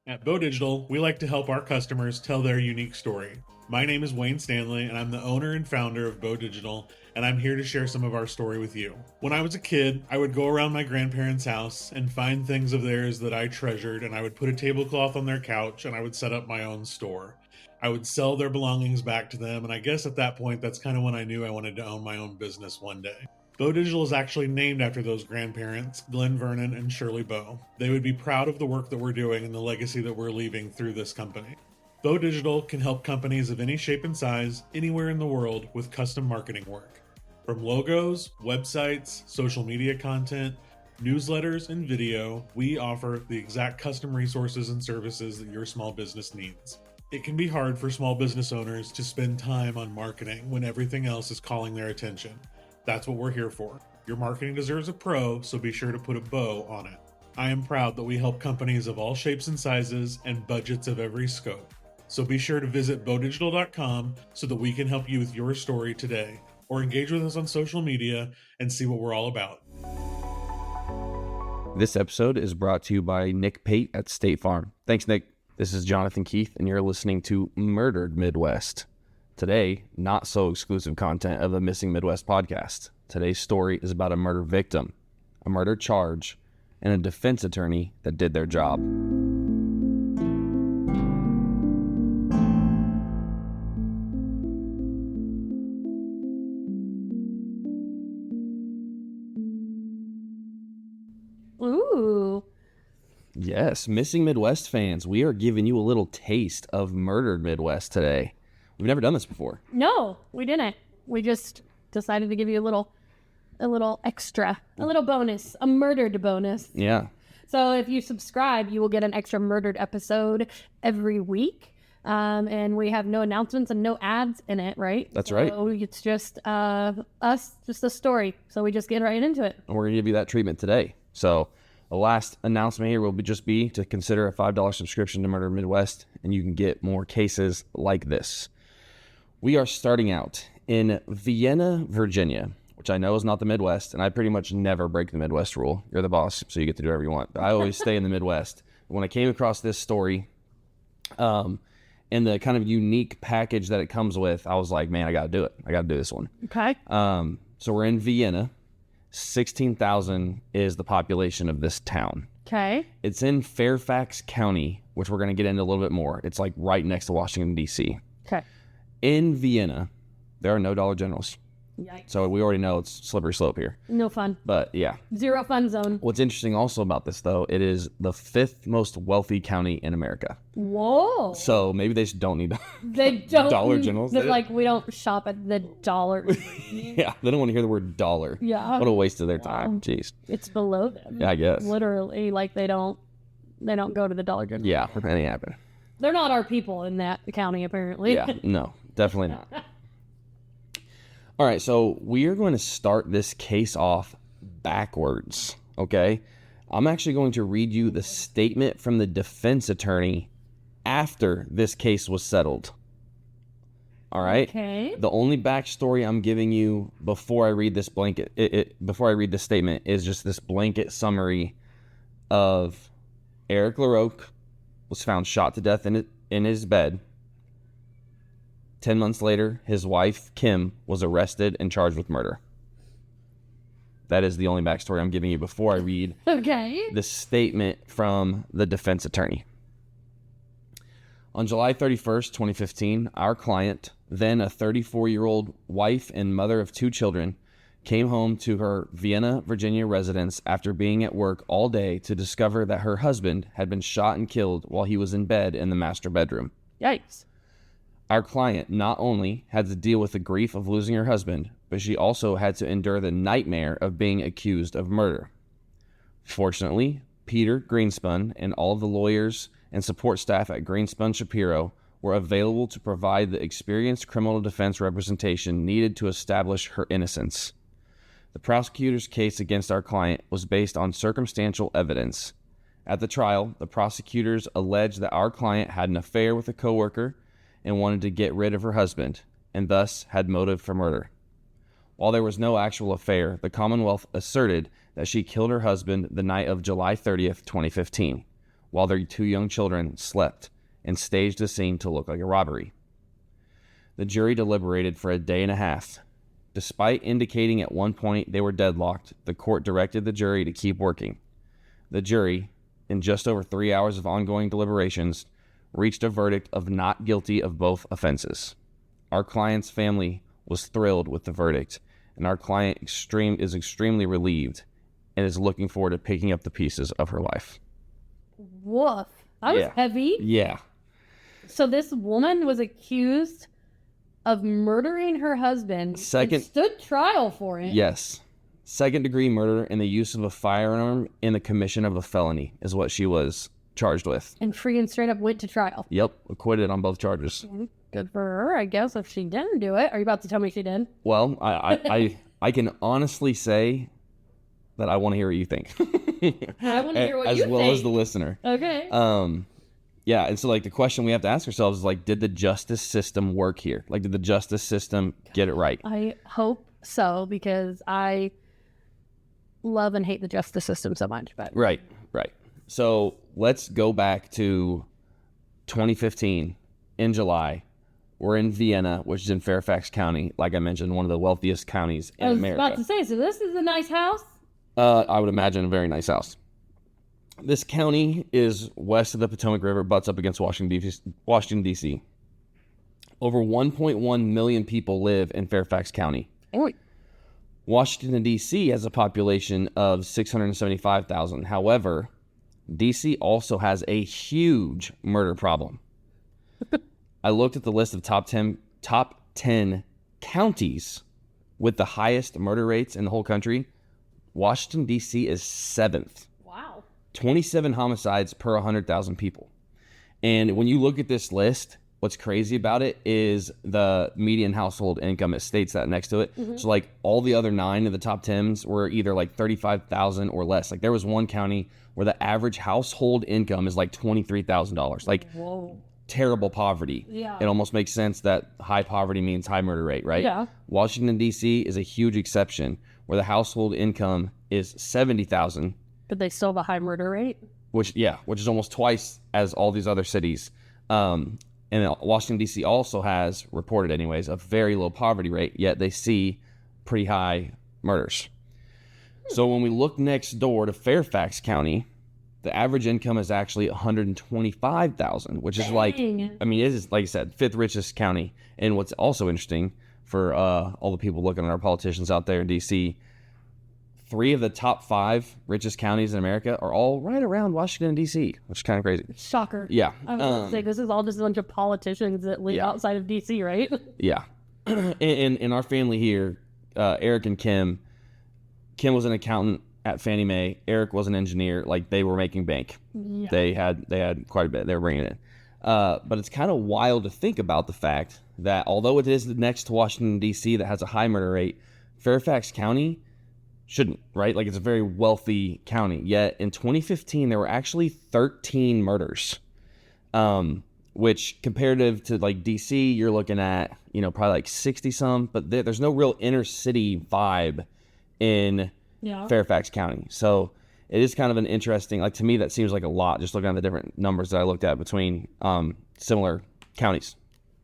At Bo Digital, we like to help our customers tell their unique story. My name is Wayne Stanley, and I'm the owner and founder of Bo Digital, and I'm here to share some of our story with you. When I was a kid, I would go around my grandparents' house and find things of theirs that I treasured, and I would put a tablecloth on their couch, and I would set up my own store. I would sell their belongings back to them, and I guess at that point, that's kind of when I knew I wanted to own my own business one day. Bo Digital is actually named after those grandparents, Glenn Vernon and Shirley Bow. They would be proud of the work that we're doing and the legacy that we're leaving through this company. Bo Digital can help companies of any shape and size, anywhere in the world, with custom marketing work. From logos, websites, social media content, newsletters, and video, we offer the exact custom resources and services that your small business needs. It can be hard for small business owners to spend time on marketing when everything else is calling their attention. That's what we're here for. Your marketing deserves a pro, so be sure to put a bow on it. I am proud that we help companies of all shapes and sizes and budgets of every scope. So be sure to visit bodigital.com so that we can help you with your story today, or engage with us on social media and see what we're all about. This episode is brought to you by Nick Pate at State Farm. Thanks, Nick. This is Jonathan Keith, and you're listening to Murdered Midwest. Today, not so exclusive content of the Missing Midwest podcast. Today's story is about a murder victim, a murder charge, and a defense attorney that did their job. Ooh. Yes, Missing Midwest fans, we are giving you a little taste of Murdered Midwest today. We've never done this before. No, we didn't. We just decided to give you a little extra, a little bonus, a murdered bonus. Yeah. So if you subscribe, you will get an extra murdered episode every week. And we have no announcements and no ads in it, right? That's right. So it's just us, just a story. So we just get right into it. And we're going to give you that treatment today. So the last announcement here will be to consider a $5 subscription to Murder Midwest, and you can get more cases like this. We are starting out in Vienna, Virginia, which I know is not the Midwest, and I pretty much never break the Midwest rule. You're the boss, so you get to do whatever you want. But I always stay in the Midwest. When I came across this story, and the kind of unique package that it comes with, I was like, man, I got to do it. I got to do this one. Okay. So we're in Vienna. 16,000 is the population of this town. Okay. It's in Fairfax County, which we're going to get into a little bit more. It's like right next to Washington, D.C. Okay. In Vienna, there are no Dollar Generals. Yikes. So we already know it's slippery slope here. No fun. But yeah. Zero fun zone. What's interesting also about this, though, it is the 5th most wealthy county in America. Whoa. So maybe they just don't need They don't. Dollar Generals. They're like, we don't shop at the dollar. Yeah, they don't want to hear the word dollar. Yeah. What a waste of their time. Jeez. It's below them. Yeah, I guess. Literally, like they don't go to the Dollar General. Yeah, anything happen. They're not our people in that county, apparently. Yeah, no, definitely not. All right, so we are going to start this case off backwards, okay? I'm actually going to read you the statement from the defense attorney after this case was settled. All right? Okay. The only backstory I'm giving you before I read this before I read this statement is just this blanket summary of Eric LaRocque was found shot to death in his bed. 10 months later, his wife, Kim, was arrested and charged with murder. That is the only backstory I'm giving you before I read the statement from the defense attorney. On July 31st, 2015, our client, then a 34-year-old wife and mother of 2 children, came home to her Vienna, Virginia residence after being at work all day to discover that her husband had been shot and killed while he was in bed in the master bedroom. Yikes. Our client not only had to deal with the grief of losing her husband, but she also had to endure the nightmare of being accused of murder. Fortunately, Peter Greenspun and all of the lawyers and support staff at Greenspun Shapiro were available to provide the experienced criminal defense representation needed to establish her innocence. The prosecutor's case against our client was based on circumstantial evidence. At the trial, the prosecutors alleged that our client had an affair with a coworker and wanted to get rid of her husband, and thus had motive for murder. While there was no actual affair, the Commonwealth asserted that she killed her husband the night of July 30th, 2015, while their 2 young children slept and staged the scene to look like a robbery. The jury deliberated for a day and a half. Despite indicating at one point they were deadlocked, the court directed the jury to keep working. The jury, in just over 3 hours of ongoing deliberations, reached a verdict of not guilty of both offenses. Our client's family was thrilled with the verdict, and our client is extremely relieved and is looking forward to picking up the pieces of her life. Woof. That was heavy. Yeah. So this woman was accused of murdering her husband and stood trial for it. Yes. 2nd-degree murder and the use of a firearm in the commission of a felony is what she was charged with. And freaking straight up went to trial. Yep. Acquitted on both charges. Good for her, I guess, if she didn't do it. Are you about to tell me she did? Well, I can honestly say that I want to hear what you think. I want to hear what you think. As well as the listener. Okay. Yeah, and so, like, the question we have to ask ourselves is, like, did the justice system work here? Like, did the justice system get it right? I hope so, because I love and hate the justice system so much. But Right. So, let's go back to 2015 in July. We're in Vienna, which is in Fairfax County. Like I mentioned, one of the wealthiest counties in America. I was about to say, so this is a nice house? I would imagine a very nice house. This county is west of the Potomac River, butts up against Washington, D.C. Over 1.1 million people live in Fairfax County. Washington, D.C. has a population of 675,000. However, D.C. also has a huge murder problem. I looked at the list of top 10 counties with the highest murder rates in the whole country. Washington, D.C. is 7th. Wow. 27 homicides per 100,000 people. And when you look at this list, what's crazy about it is the median household income. It states that next to it. Mm-hmm. So, like, all the other 9 of the top 10s were either like 35,000 or less. Like, there was one county where the average household income is like $23,000. Like, whoa. Terrible poverty. Yeah. It almost makes sense that high poverty means high murder rate, right? Yeah. Washington, D.C. is a huge exception where the household income is $70,000. But they still have a high murder rate? Which is almost twice as all these other cities. And Washington, D.C. also has, reported anyways, a very low poverty rate, yet they see pretty high murders. So when we look next door to Fairfax County, the average income is actually $125,000, which is like, I mean, it is, like I said, 5th richest county. And what's also interesting for all the people looking at our politicians out there in D.C., 3 of the top 5 richest counties in America are all right around Washington, D.C., which is kind of crazy. Shocker. Yeah. I was going to say, this is all just a bunch of politicians that live outside of D.C., right? Yeah. In our family here, Eric and Kim was an accountant at Fannie Mae. Eric was an engineer. Like, they were making bank. Yeah. They had quite a bit. They were bringing it in. But it's kind of wild to think about the fact that although it is next to Washington, D.C. that has a high murder rate, Fairfax County shouldn't, right? Like, it's a very wealthy county. Yet in 2015, there were actually 13 murders, which comparative to like D.C., you're looking at, probably like 60 some, but there's no real inner city vibe in Fairfax County. So it is kind of an interesting, like, to me, that seems like a lot, just looking at the different numbers that I looked at between similar counties.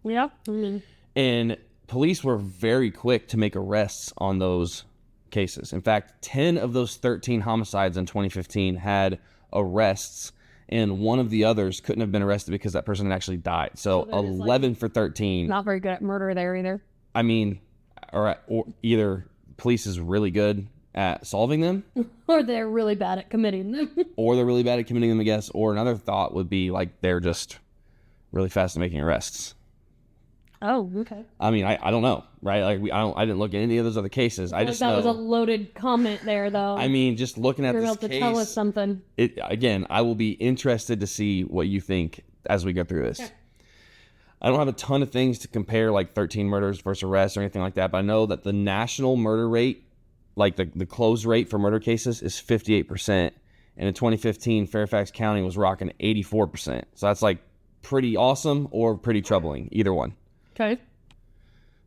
Yeah. Mm-hmm. And police were very quick to make arrests on those cases. In fact, 10 of those 13 homicides in 2015 had arrests, and one of the others couldn't have been arrested because that person had actually died. So 11 for 13. Not very good at murder there either. I mean, or either police is really good at solving them, or they're really bad at committing them. I guess. Or another thought would be like they're just really fast at making arrests. Oh, okay. I mean, I don't know, right? Like, I didn't look at any of those other cases. I just know. That was a loaded comment there, though. I mean, just looking at this case. You're able to tell us something. Again, I will be interested to see what you think as we go through this. Okay. I don't have a ton of things to compare, like 13 murders versus arrests or anything like that, but I know that the national murder rate, like the close rate for murder cases, is 58%. And in 2015, Fairfax County was rocking 84%. So that's like pretty awesome or pretty troubling, either one. Okay.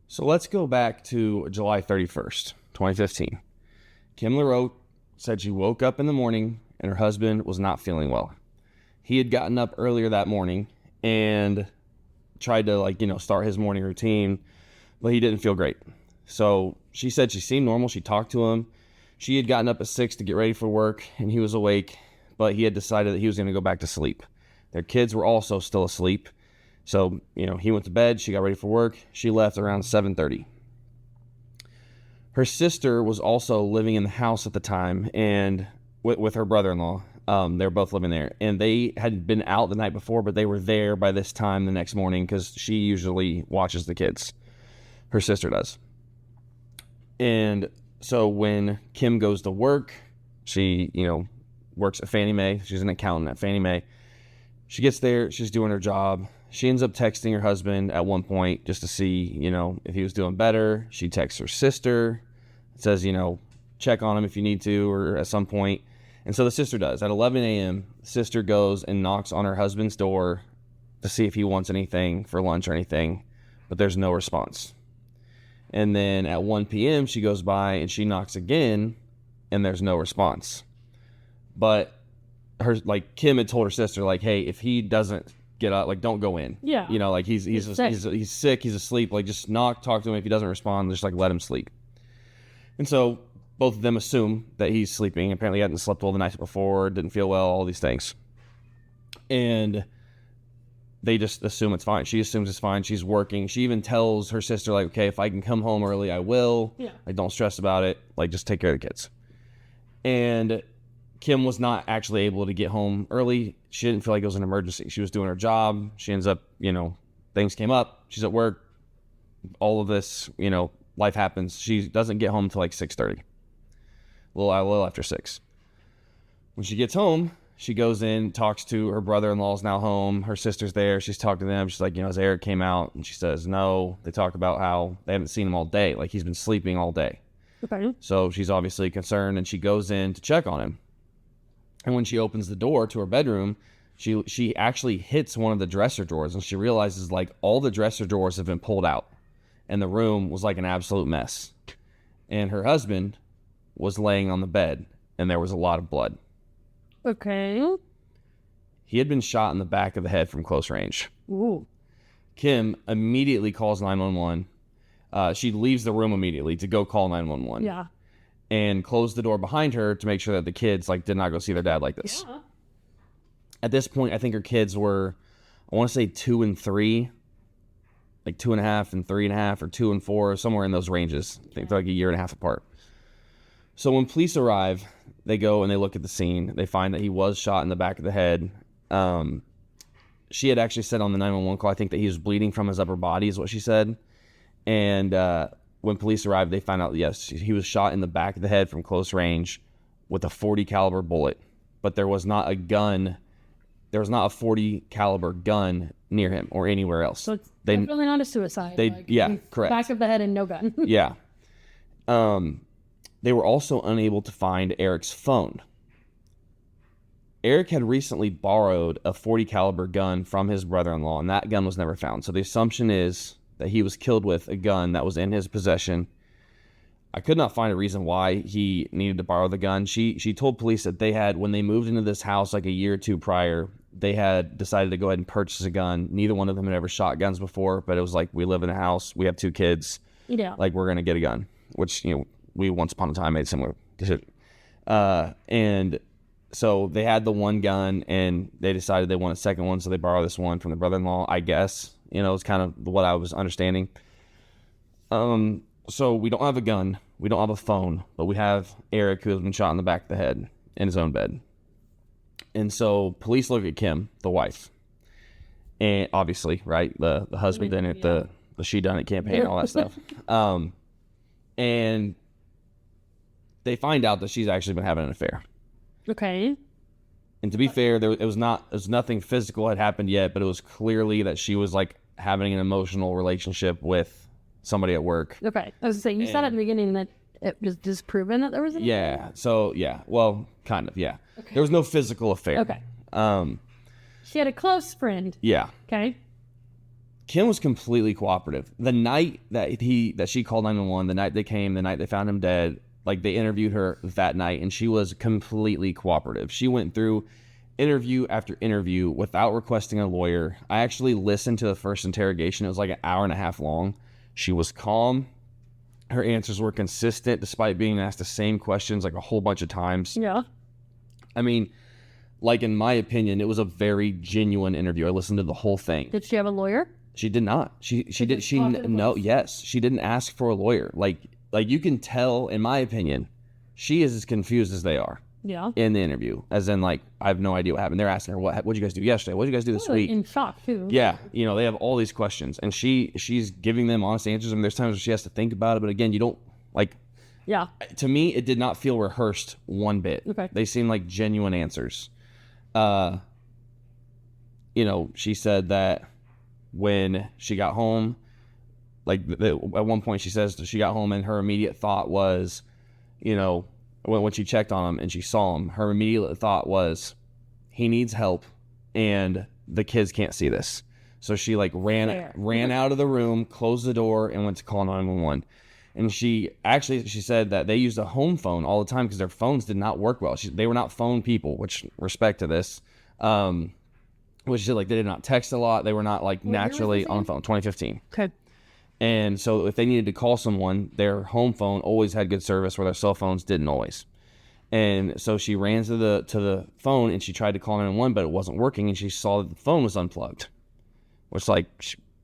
So let's go back to July 31st, 2015. Kim LaRocque said she woke up in the morning and her husband was not feeling well. He had gotten up earlier that morning and tried to start his morning routine, but he didn't feel great. So she said she seemed normal. She talked to him. She had gotten up at 6 to get ready for work, and he was awake, but he had decided that he was going to go back to sleep. Their kids were also still asleep. So, he went to bed. She got ready for work. She left around 7:30. Her sister was also living in the house at the time, and with her brother-in-law. They were both living there, and they had been out the night before, but they were there by this time the next morning because she usually watches the kids. Her sister does. And so when Kim goes to work, she, works at Fannie Mae. She's an accountant at Fannie Mae. She gets there. She's doing her job. She ends up texting her husband at one point just to see, if he was doing better. She texts her sister, says, check on him if you need to, or at some point. And so the sister does. At 11 a.m., the sister goes and knocks on her husband's door to see if he wants anything for lunch or anything, but there's no response. And then at 1 p.m., she goes by and she knocks again, and there's no response. But Kim had told her sister, hey, if he doesn't get up, don't go in. Yeah. He's sick, he's asleep. Just knock, talk to him. If he doesn't respond, just let him sleep. And so both of them assume that he's sleeping. Apparently he hadn't slept well the night before, didn't feel well, all these things. And they just assume it's fine. She assumes it's fine. She's working. She even tells her sister, okay, if I can come home early, I will. Yeah. Don't stress about it. Just take care of the kids. And Kim was not actually able to get home early. She didn't feel like it was an emergency. She was doing her job. She ends up, things came up. She's at work. All of this, life happens. She doesn't get home until 6:30. A little after 6. When she gets home, she goes in, talks to her brother-in-law's now home. Her sister's there. She's talking to them. She's like, has Eric came out? And she says, no. They talk about how they haven't seen him all day. He's been sleeping all day. Okay. So she's obviously concerned, and she goes in to check on him. And when she opens the door to her bedroom, she actually hits one of the dresser drawers, and she realizes all the dresser drawers have been pulled out, and the room was an absolute mess. And her husband was laying on the bed, and there was a lot of blood. Okay. He had been shot in the back of the head from close range. Ooh. Kim immediately calls 911. She leaves the room immediately to go call 911. Yeah. And closed the door behind her to make sure that the kids did not go see their dad like this. Yeah. At this point, I think her kids were, I want to say 2 and 3, 2.5 and 3.5, or 2 and 4, somewhere in those ranges. I think they're a year and a half apart. So when police arrive, they go and they look at the scene. They find that he was shot in the back of the head. She had actually said on the 911 call, I think, that he was bleeding from his upper body is what she said. And when police arrived, they found out, yes, he was shot in the back of the head from close range with a .40 caliber bullet. But there was not a gun. There was not a .40 caliber gun near him or anywhere else. So it's definitely not a suicide. Correct. Back of the head and no gun. Yeah. They were also unable to find Eric's phone. Eric had recently borrowed a .40 caliber gun from his brother-in-law, and that gun was never found. So the assumption is that he was killed with a gun that was in his possession. I could not find a reason why he needed to borrow the gun. She told police that they had, when they moved into this house a year or two prior, they had decided to go ahead and purchase a gun. Neither one of them had ever shot guns before, but it was we live in a house, we have 2 kids. Yeah. We're going to get a gun, which, we once upon a time made similar decision. And so they had the one gun, and they decided they want a second one, so they borrowed this one from the brother-in-law, I guess. It's kind of what I was understanding. So we don't have a gun, we don't have a phone, but we have Eric, who has been shot in the back of the head in his own bed. And so police look at Kim, the wife, and obviously, right, the husband done it, the she done it campaign, all that stuff. And they find out that she's actually been having an affair. Okay. And to be fair, it was nothing physical had happened yet, but it was clearly that she was having an emotional relationship with somebody at work. Okay. I was going to say, you said at the beginning that it was disproven that there was an affair? Yeah. So, yeah. Well, kind of, yeah. Okay. There was no physical affair. Okay. She had a close friend. Yeah. Okay. Kim was completely cooperative. The night that she called 911, the night they came, the night they found him dead, they interviewed her that night, and she was completely cooperative. She went through interview after interview without requesting a lawyer. I actually listened to the first interrogation. It was like an hour and a half long. She was calm. Her answers were consistent despite being asked the same questions like a whole bunch of times. Yeah. I mean, like in my opinion, it was a very genuine interview. I listened to the whole thing. Did she have a lawyer? She did not. She did. just talked to the No. police? Yes, she didn't ask for a lawyer. Like you can tell, in my opinion, she is as confused as they are Yeah. in the interview. As in, like, I have no idea what happened. They're asking her, what'd you guys do yesterday? What'd you guys do this week? In shock too. Yeah, they have all these questions, and she's giving them honest answers. I mean, there's times where she has to think about it, but again, you don't like. Yeah. To me, it did not feel rehearsed one bit. Okay. They seemed like genuine answers. She said that when she got home, like at one point she says that she got home and her immediate thought was, when she checked on him and she saw him, her immediate thought was, he needs help and the kids can't see this. So she like ran out of the room, closed the door, and went to call 911. And she said that they used a home phone all the time because their phones did not work well. They were not phone people, which respect to this. Which is like they did not text a lot. They were not like naturally on the phone. 2015. Okay. And so if they needed to call someone, their home phone always had good service where their cell phones didn't always. And so she ran to the phone and she tried to call 911, but it wasn't working. And she saw that the phone was unplugged, which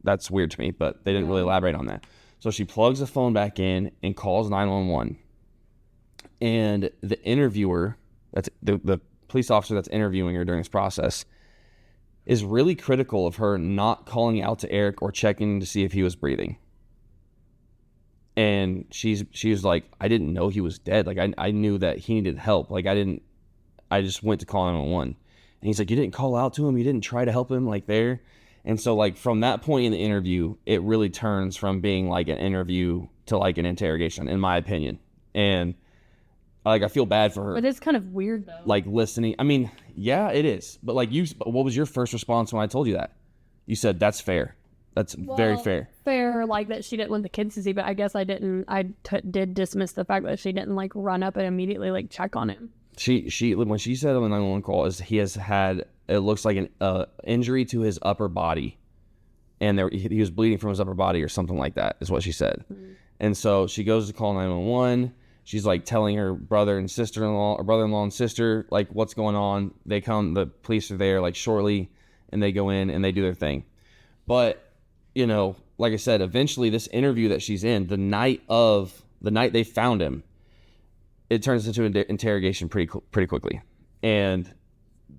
that's weird to me, but they didn't really elaborate on that. So she plugs the phone back in and calls 911. And the interviewer, that's the police officer that's interviewing her during this process, is really critical of her not calling out to Eric or checking to see if he was breathing. And she was like, I didn't know he was dead. Like I knew that he needed help. Like I just went to call 911. And he's like, you didn't call out to him? You didn't try to help him like there? And so like from that point in the interview, it really turns from being like an interview to like an interrogation, in my opinion. And like I feel bad for her. But it's kind of weird though. Like listening. I mean, yeah, it is. But like what was your first response when I told you that? You said that's fair. That's very fair. Fair, like that she didn't want the kids to see, but I guess I didn't. Did dismiss the fact that she didn't like run up and immediately like check on him. She when she said on the 911 call is he has had, it looks like an injury to his upper body, and he was bleeding from his upper body or something like that is what she said. Mm-hmm. And so she goes to call 911. She's like telling her brother and sister-in-law, or brother-in-law and sister, like what's going on. They come, the police are there like shortly, and they go in and they do their thing. But like I said, eventually this interview that she's in, the night they found him, it turns into an interrogation pretty quickly. And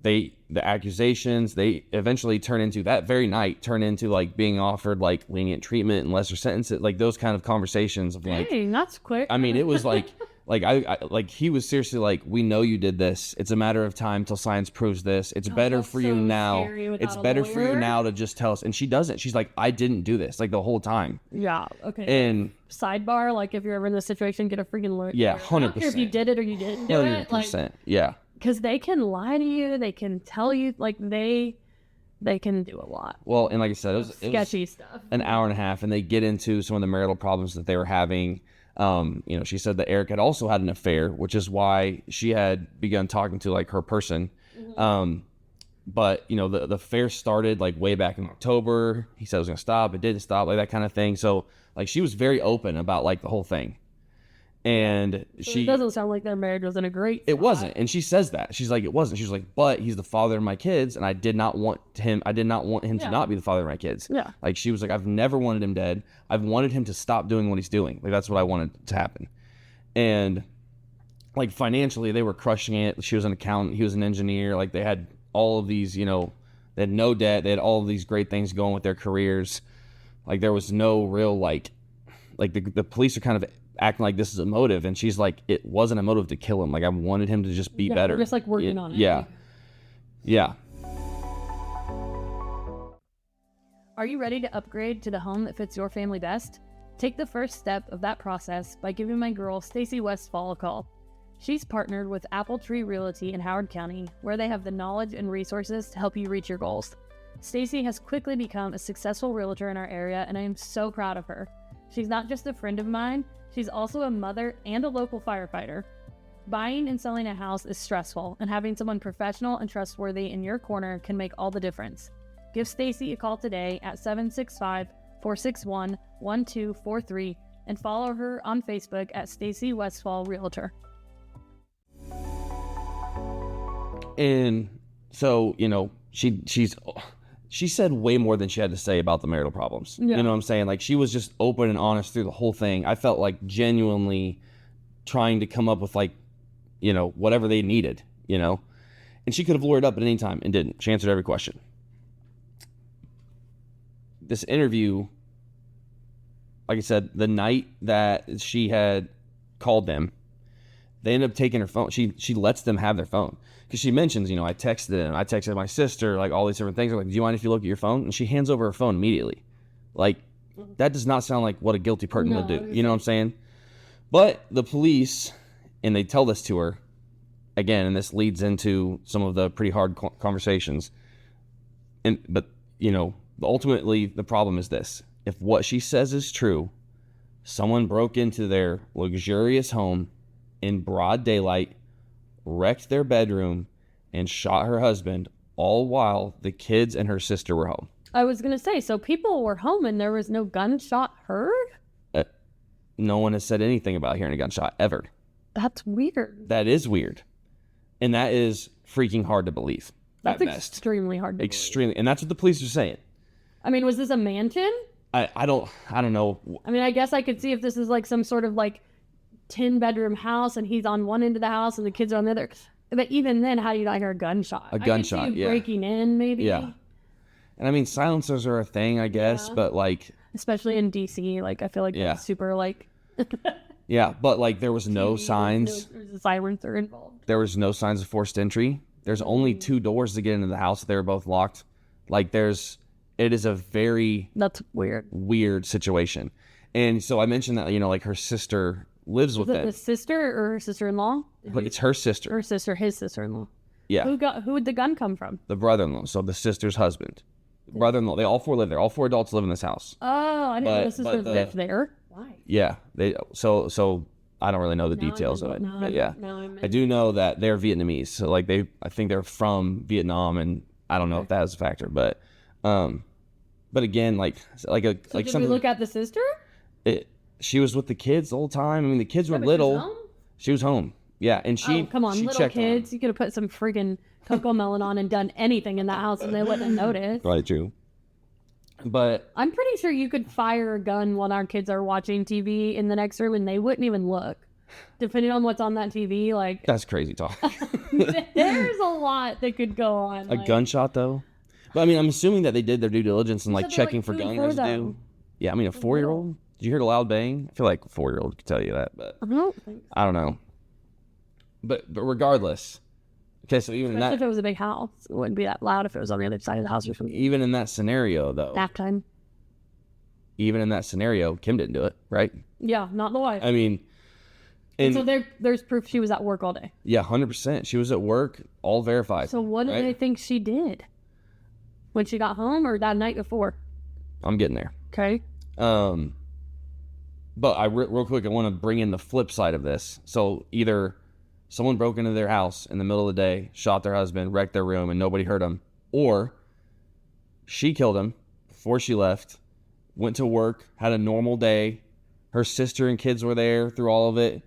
the accusations, they eventually turn into like being offered like lenient treatment and lesser sentences, like those kind of conversations of like, dang, that's quick. I mean, it was like I like he was seriously like, we know you did this. It's a matter of time till science proves this. It's better for you now. It's better for you now to just tell us. And she doesn't. She's like, I didn't do this like the whole time. Yeah. Okay. And sidebar, like if you're ever in this situation, get a freaking lawyer. Yeah, 100%. I don't care if you did it or you didn't do it. 100%. Yeah. Because they can lie to you. They can tell you like they can do a lot. Well, and like I said, it was sketchy stuff. An hour and a half, and they get into some of the marital problems that they were having. She said that Eric had also had an affair, which is why she had begun talking to like her person. Mm-hmm. But the affair started like way back in October. He said it was going to stop. It didn't stop, like that kind of thing. So like she was very open about like the whole thing. And so it doesn't sound like their marriage was in a great spot. It wasn't. And she says that. She's like, it wasn't. She's like, but he's the father of my kids, and I did not want him to not be the father of my kids. Yeah. Like she was like, I've never wanted him dead. I've wanted him to stop doing what he's doing. Like that's what I wanted to happen. And like financially they were crushing it. She was an accountant, he was an engineer. Like they had all of these, they had no debt, they had all of these great things going with their careers. Like there was no real like the police are kind of acting like this is a motive, and she's like, it wasn't a motive to kill him. Like I wanted him to just be better. We're just like working on it. Yeah. Are you ready to upgrade to the home that fits your family best? Take the first step of that process by giving my girl Stacy Westfall a call. She's partnered with Apple Tree Realty in Howard County, where they have the knowledge and resources to help you reach your goals. Stacy has quickly become a successful realtor in our area, and I am so proud of her. She's not just a friend of mine, she's also a mother and a local firefighter. Buying and selling a house is stressful, and having someone professional and trustworthy in your corner can make all the difference. Give Stacy a call today at 765-461-1243 and follow her on Facebook at Stacy Westfall Realtor. And so, she said way more than she had to say about the marital problems. Yeah. You know what I'm saying? Like, she was just open and honest through the whole thing. I felt like genuinely trying to come up with, like, whatever they needed, And she could have lawyered up at any time and didn't. She answered every question. This interview, like I said, the night that she had called them, they ended up taking her phone. She lets them have their phone. Because she mentions, I texted them. I texted my sister, like all these different things. I'm like, do you mind if you look at your phone? And she hands over her phone immediately. Like, that does not sound like what a guilty person would do. You know what I'm saying? But the police, and they tell this to her, again, and this leads into some of the pretty hard conversations. But ultimately, the problem is this. If what she says is true, someone broke into their luxurious home in broad daylight, wrecked their bedroom, and shot her husband, all while the kids and her sister were home. I was going to say, so people were home and there was no gunshot heard? No one has said anything about hearing a gunshot, ever. That's weird. That is weird. And that is freaking hard to believe. That's extremely hard to believe. And that's what the police are saying. I mean, was this a mansion? I don't know. I mean, I guess I could see if this is like some sort of like 10-bedroom house and he's on one end of the house and the kids are on the other. But even then, how do you not hear a gunshot? A gunshot, I could see you yeah. breaking in, maybe. Yeah. And I mean, silencers are a thing, I guess, but like... Especially in D.C., like, I feel like that's super, like... Yeah, but like, there was no signs. There's a silencer involved. There was no signs of forced entry. There's only 2 doors to get into the house. They were both locked. Like, it is a very... That's weird. Weird situation. And so I mentioned that, like, her sister lives with them. The sister or her sister-in-law? But it's her sister. Her sister, his sister-in-law. Yeah. Who would the gun come from? The brother-in-law. So the sister's husband. Brother-in-law. They all 4 live there. All 4 adults live in this house. Oh, I didn't know the sister lived there. Why? Yeah. So I don't really know the details of it. But yeah. I do know that they're Vietnamese. So like I think they're from Vietnam, and I don't know if that is a factor, but again, like did we look at the sister? She was with the kids the whole time. I mean, the kids were little. She was home. Yeah, and come on, little kids. You could have put some freaking Cocoa Melon on and done anything in that house, and they wouldn't have noticed. Probably true. But I'm pretty sure you could fire a gun while our kids are watching TV in the next room, and they wouldn't even look. Depending on what's on that TV, like... That's crazy talk. There's a lot that could go on. A gunshot, though? But, I mean, I'm assuming that they did their due diligence and, like, checking for gun residue. Yeah, I mean, a 4-year-old? Did you hear the loud bang? I feel like a 4-year-old could tell you that, but... I don't know. But regardless... Okay, so even Especially if it was a big house. It wouldn't be that loud if it was on the other side of the house or something. Even in that scenario, though... Nap time. Even in that scenario, Kim didn't do it, right? Yeah, not the wife. I mean... And so there's proof she was at work all day. Yeah, 100%. She was at work, all verified. So what do they think she did? When she got home or that night before? I'm getting there. Okay. But real quick, I want to bring in the flip side of this. So either someone broke into their house in the middle of the day, shot their husband, wrecked their room, and nobody hurt him. Or she killed him before she left, went to work, had a normal day. Her sister and kids were there through all of it.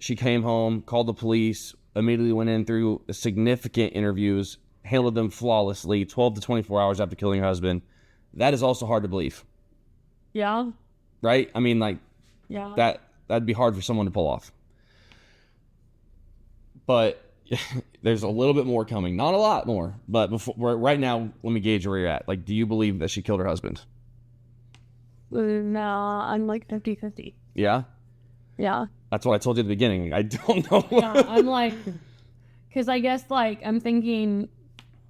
She came home, called the police, immediately went in through significant interviews, handled them flawlessly, 12 to 24 hours after killing her husband. That is also hard to believe. Yeah. Right? I mean, like, yeah, that'd be hard for someone to pull off. But there's a little bit more coming. Not a lot more. But right now, let me gauge where you're at. Like, do you believe that she killed her husband? No, I'm like 50-50. Yeah? Yeah. That's what I told you at the beginning. I don't know. Yeah, I'm like, because I guess, like, I'm thinking,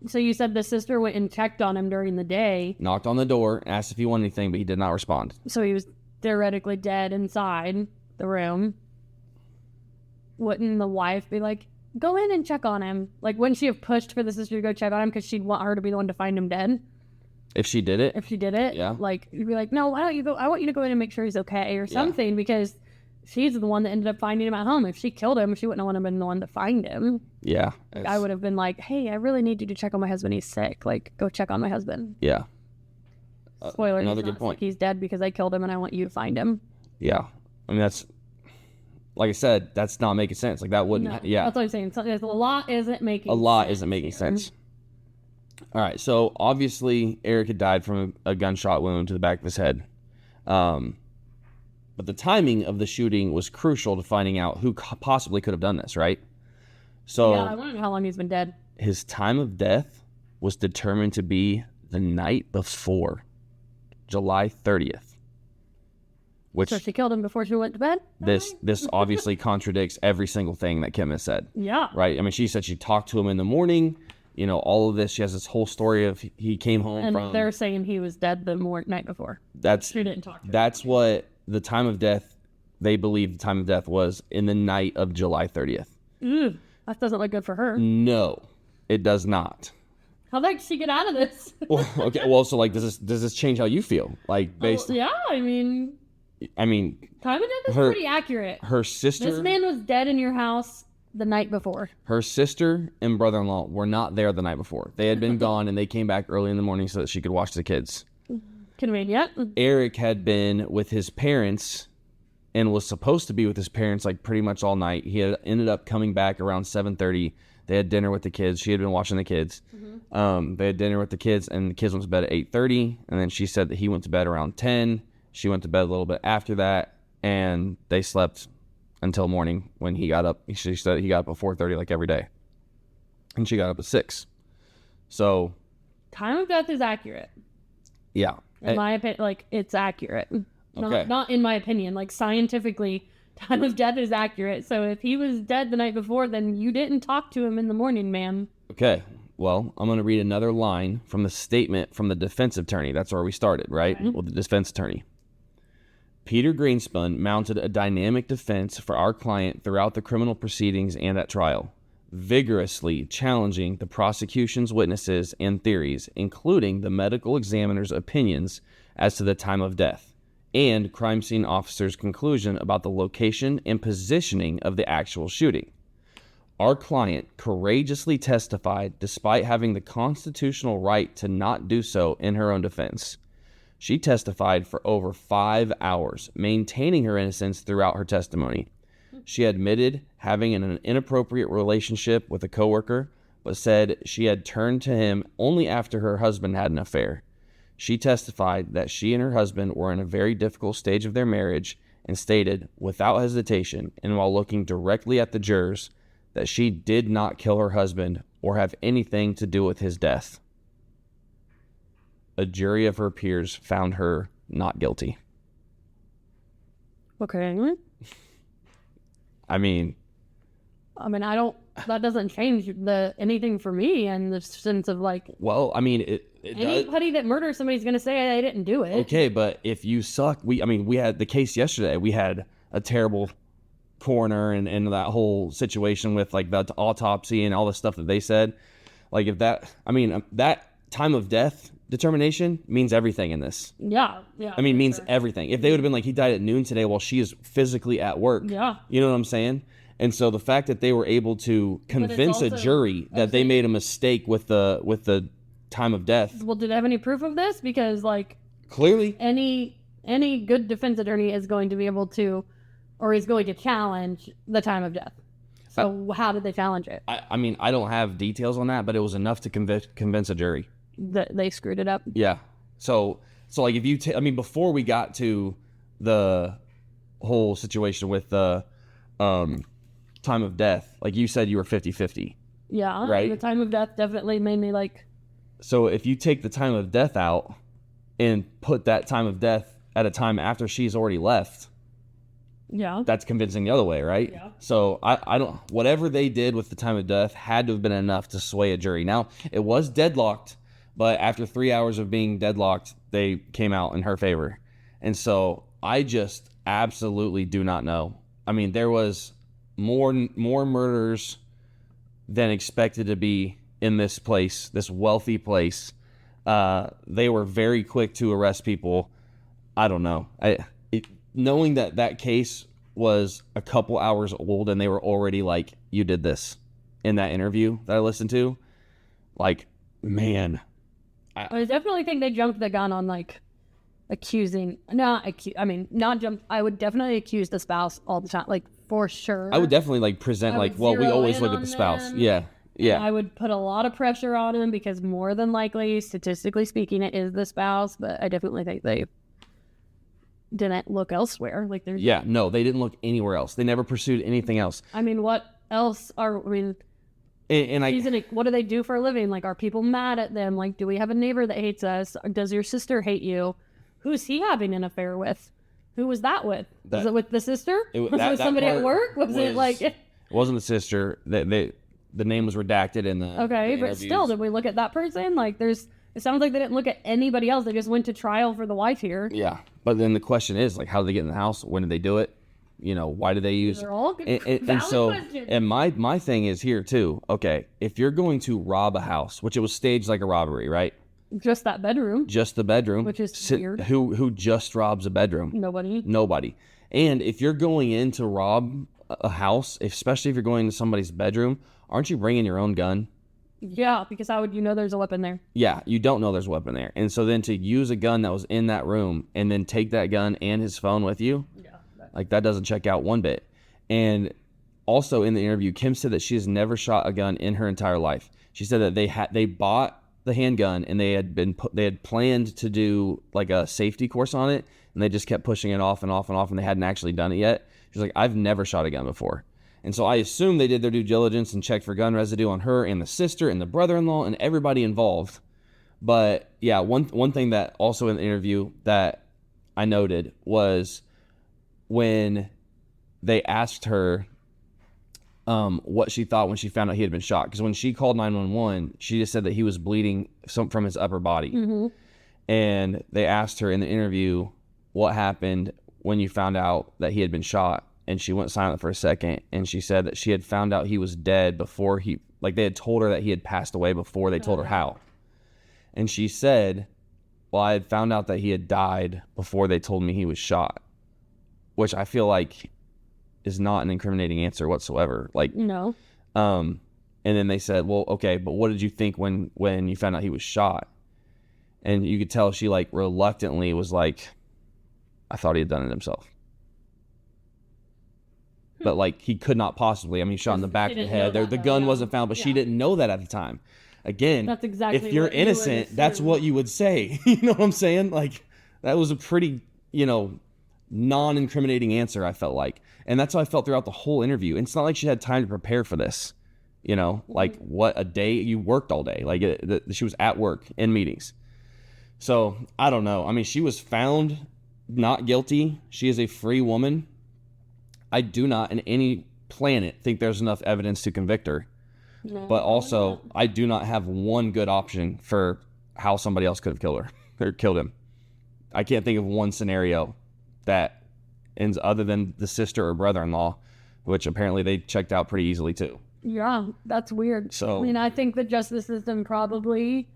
so you said the sister went and checked on him during the day. Knocked on the door, asked if he wanted anything, but he did not respond. So he was theoretically dead inside the room. Wouldn't the wife be like, go in and check on him? Like, wouldn't she have pushed for the sister to go check on him because she'd want her to be the one to find him dead? If she did it? If she did it? Yeah. Like, you'd be like, no, why don't you go? I want you to go in and make sure he's okay or something because she's the one that ended up finding him at home. If she killed him, she wouldn't want to have been the one to find him. Yeah. I would have been like, hey, I really need you to check on my husband. He's sick. Like, go check on my husband. Yeah. Spoiler, another he's good not point. sick. He's dead because I killed him and I want you to find him. Yeah. I mean, that's, like I said, that's not making sense. Like, that wouldn't, No, yeah. that's what I'm saying. So, a lot isn't making sense. A lot isn't making sense. All right. So, obviously, Eric had died from a gunshot wound to the back of his head. But the timing of the shooting was crucial to finding out who possibly could have done this, right? So, Yeah, I want to know how long he's been dead. his time of death was determined to be the night before, July 30th. Which So she killed him before she went to bed? this obviously contradicts every single thing that Kim has said. Yeah. Right? I mean, she said she talked to him in the morning. You know, all of this. She has this whole story of he came home And from. they're saying he was dead the night before. That's She didn't talk to him. That's what the time of death. They believe the time of death was in the night of July 30th. Ugh, that doesn't look good for her. No, it does not. How the heck did she get out of this? Well, okay. Well, so like, does this change how you feel? Like, based. Yeah, I mean, time of death is her- pretty accurate. Her This sister, man was dead in your house the night before. her sister and brother-in-law were not there the night before. They had been gone, and they came back early in the morning so that she could watch the kids. Convenient. Eric had been with his parents and was supposed to be with his parents like pretty much all night. He had ended up coming back around 7:30. They had dinner with the kids. She had been watching the kids. They had dinner with the kids, and the kids went to bed at 8:30. And then she said that he went to bed around 10. She went to bed a little bit after that, and they slept until morning when he got up. She said he got up at 4:30 like every day, and she got up at 6. So, Time of death is accurate. yeah. In my opinion, like, it's accurate. Okay. Not in my opinion. Like, scientifically, time of death is accurate. So if he was dead the night before, then you didn't talk to him in the morning, ma'am. Okay. Well, I'm going to read another line from the statement from the defense attorney. That's where we started, right? Okay. With the defense attorney. Peter Greenspun mounted a dynamic defense for our client throughout the criminal proceedings and at trial, vigorously challenging the prosecution's witnesses and theories, including the medical examiner's opinions as to the time of death and crime scene officers' conclusion about the location and positioning of the actual shooting. Our client courageously testified despite having the constitutional right to not do so in her own defense. She testified for over 5 hours, maintaining her innocence throughout her testimony. She admitted having an inappropriate relationship with a coworker, but said she had turned to him only after her husband had an affair. She testified that she and her husband were in a very difficult stage of their marriage and stated, without hesitation and while looking directly at the jurors, that she did not kill her husband or have anything to do with his death. A jury of her peers found her not guilty. Okay. I mean, that doesn't change anything for me in the sense of like, well, I mean, it does. anybody that murders somebody's going to say I didn't do it. Okay, but if you suck, we had the case yesterday. We had a terrible coroner and that whole situation with like the autopsy and all the stuff that they said. Like if that time of death determination means everything in this. Yeah. Means sure. everything. If they would have been like, he died at noon today while she is physically at work. Yeah. You know what I'm saying? And so the fact that they were able to convince a also- jury that they made a mistake with the time of death. Well, do they have any proof of this? Because like Clearly. any good defense attorney is going to be able to, or is going to challenge the time of death. So how did they challenge it? I don't have details on that, but it was enough to convince a jury. That they screwed it up. Yeah. So like if you before we got to the whole situation with the time of death, like you said, you were 50-50. Yeah. Right. The time of death definitely made me like. So if you take the time of death out and put that time of death at a time after she's already left, Yeah. that's convincing the other way, right? Yeah. So I don't, whatever they did with the time of death had to have been enough to sway a jury. Now, it was deadlocked, but after 3 hours of being deadlocked, they came out in her favor. And so I just absolutely do not know. I mean, there was more murders than expected to be in this place, this wealthy place. They were very quick to arrest people. I don't know. Knowing that case was a couple hours old and they were already like, you did this in that interview that I listened to. Like, man. I definitely think they jumped the gun on like accusing. I would definitely accuse the spouse all the time, like for sure. I would definitely like present like, well, we always look at the spouse. Yeah. Yeah. And I would put a lot of pressure on him because more than likely, statistically speaking, it is the spouse. But I definitely think they didn't look elsewhere. Like there's. Yeah. No, they didn't look anywhere else. They never pursued anything else. I mean, what else are? I mean. What do they do for a living? Like, are people mad at them? Like, do we have a neighbor that hates us? Does your sister hate you? Who's he having an affair with? Who was that with? Was it with the sister? Was it with somebody at work? Was it like... It wasn't the sister. The name was redacted in the Okay, the but still, did we look at that person? Like, it sounds like they didn't look at anybody else. They just went to trial for the wife here. Yeah, but then the question is, like, how did they get in the house? When did they do it? You know, why did they use... They're all good, and so, questions. and my thing is here, too. Okay, if you're going to rob a house, which it was staged like a robbery, right? Just that bedroom. Just the bedroom. Which is weird. Who just robs a bedroom? Nobody. And if you're going in to rob a house, especially if you're going to somebody's bedroom, aren't you bringing your own gun? Yeah, because how would you know there's a weapon there? Yeah, you don't know there's a weapon there. And so then to use a gun that was in that room and then take that gun and his phone with you, like that doesn't check out one bit. And also in the interview, Kim said that she has never shot a gun in her entire life. She said that they bought the handgun and they had planned to do like a safety course on it, and they just kept pushing it off and off and off, and they hadn't actually done it yet. She's like, I've never shot a gun before. And so I assume they did their due diligence and checked for gun residue on her and the sister and the brother-in-law and everybody involved. But yeah, one thing that also in the interview that I noted was when they asked her what she thought when she found out he had been shot. Because when she called 911, she just said that he was bleeding from his upper body. Mm-hmm. And they asked her in the interview, what happened when you found out that he had been shot? And she went silent for a second. And she said that she had found out he was dead before they had told her that he had passed away before they told her how. And she said, well, I had found out that he had died before they told me he was shot. Which I feel like is not an incriminating answer whatsoever. Like, no. And then they said, well, okay, but what did you think when you found out he was shot? And you could tell she like reluctantly was like, I thought he had done it himself. But like he could not possibly. I mean, he shot in the back of the head. The gun wasn't found, but she didn't know that at the time. Again, that's exactly if you're innocent, that's what you would say. You know what I'm saying? Like that was a pretty, non-incriminating answer, I felt like. And that's how I felt throughout the whole interview. And it's not like she had time to prepare for this. Like what a day you worked all day. Like she was at work in meetings. So I don't know. I mean, she was found not guilty. She is a free woman. I do not in any planet think there's enough evidence to convict her. No, but also, I do not have one good option for how somebody else could have killed her or killed him. I can't think of one scenario that ends other than the sister or brother-in-law, which apparently they checked out pretty easily too. Yeah, that's weird. So, I mean, I think the justice system probably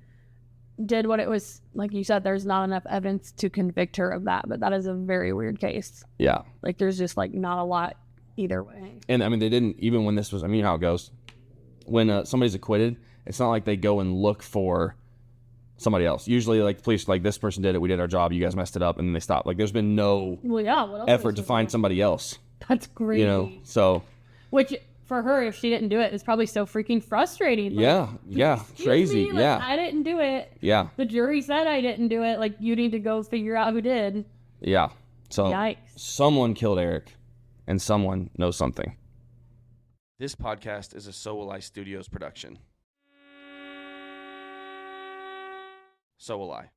did what it was, like you said, there's not enough evidence to convict her of that, but that is a very weird case. Yeah. Like, there's just, like, not a lot either way. And, I mean, they didn't, even when this was, I mean, you know how it goes. When somebody's acquitted, it's not like they go and look for somebody else. Usually, like, police, like, this person did it, we did our job, you guys messed it up, and then they stop. Like, there's been no effort to find somebody else. That's crazy. So. Which, for her, if she didn't do it, it's probably so freaking frustrating. Like, yeah, crazy, me, like, I didn't do it. Yeah. The jury said I didn't do it. Like, you need to go figure out who did. Yeah. So, yikes. Someone killed Eric, and someone knows something. This podcast is a So.Will.I.Studos production. So will I.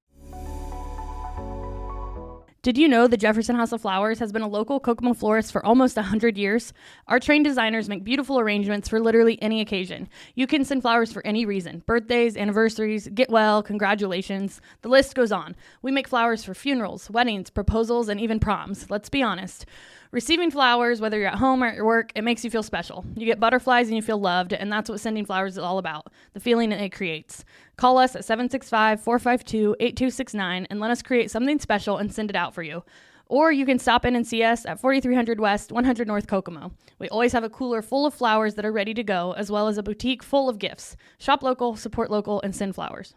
Did you know the Jefferson House of Flowers has been a local Kokomo florist for almost 100 years? Our trained designers make beautiful arrangements for literally any occasion. You can send flowers for any reason. Birthdays, anniversaries, get well, congratulations. The list goes on. We make flowers for funerals, weddings, proposals, and even proms. Let's be honest. Receiving flowers, whether you're at home or at your work, it makes you feel special. You get butterflies and you feel loved, and that's what sending flowers is all about, the feeling it creates. Call us at 765-452-8269 and let us create something special and send it out for you. Or you can stop in and see us at 4300 West, 100 North Kokomo. We always have a cooler full of flowers that are ready to go, as well as a boutique full of gifts. Shop local, support local, and send flowers.